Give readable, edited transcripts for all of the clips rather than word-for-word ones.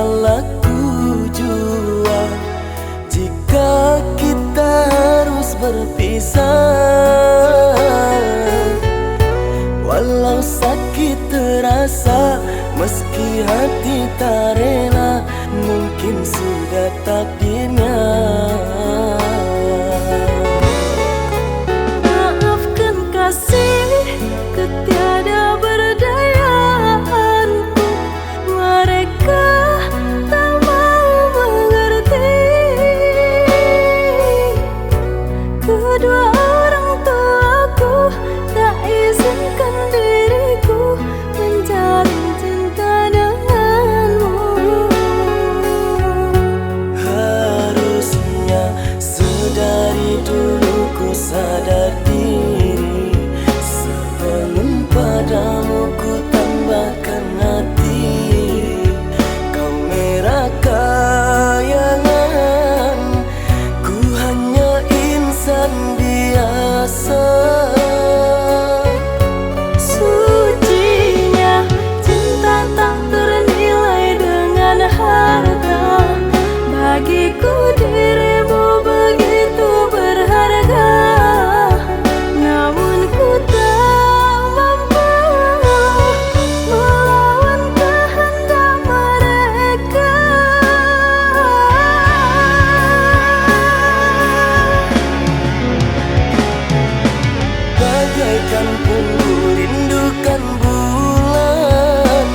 salahku jua jika kita harus berpisah. Walau sakit terasa, meski hati tak rela, mungkin sudah takdirnya. Maafkan kasih ketiada berdayaanku, mereka tak mau mengerti. Kedua orang tuaku tak izinkan diriku menjalin cinta denganmu. Harusnya sedari dulu ku sadar diri, sebelum padamu ku tambahkan hati. Kau merah kayangan, ku hanya insan biasa. Sucinya cinta tak ternilai dengan harga, bagiku dirimu begitu berharga. Namun ku tak mampu melawan kehendak mereka. Bagaikan punggu rindukan bulan,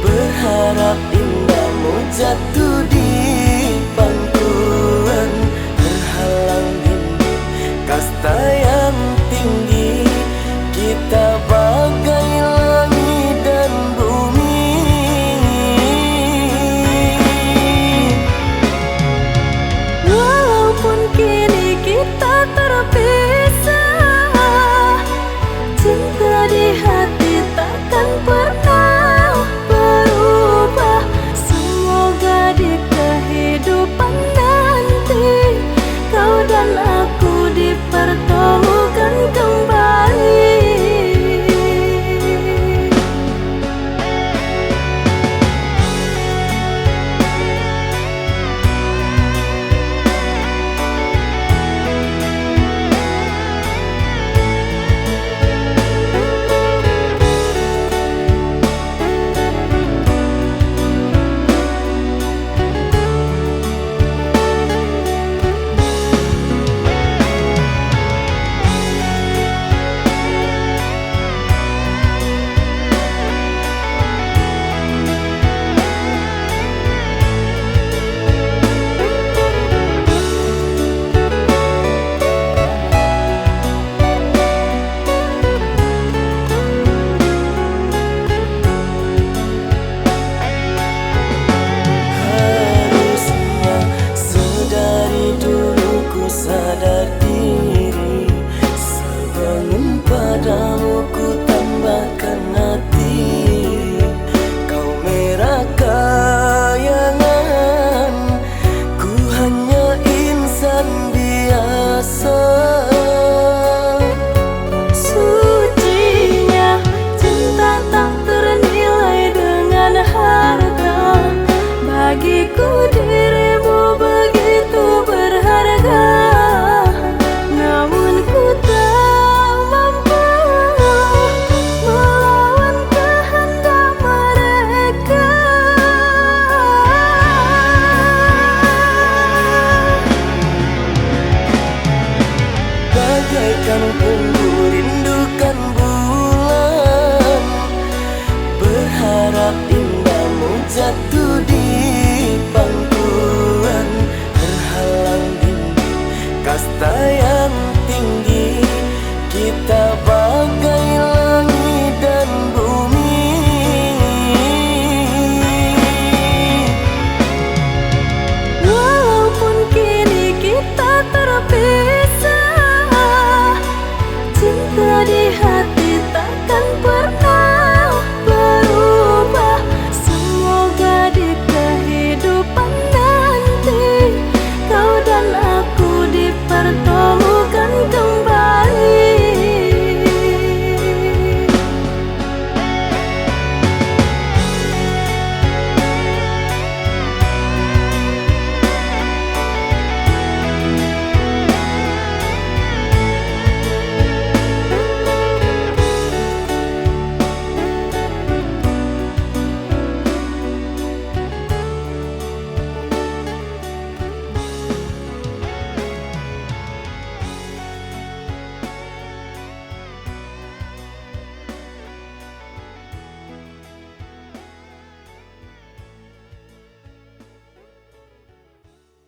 berharap indahmu jatuh di pangkuan. Terhalang dinding kasta yang tinggi, kita bagai langit dan bumi. Walaupun kini kita terpisah, cinta di hati takkan pernah berubah. Semoga di kehidupan nanti kau dan aku dipertemukan kembali. Harusnya sedari dulu ku sadar diri, sebelum padamu ku tambahkan hati. Kau merah kayangan, ku hanya insan biasa. Sucinya cinta tak ternilai dengan harga, bagiku dirimu begitu berharga. Namun ku tak mampu melawan kehendak mereka. Bagaikan punggu rindukan bulan, berharap indahmu jatuh di pangkuan. Terhalang dinding kasta yang tinggi, kita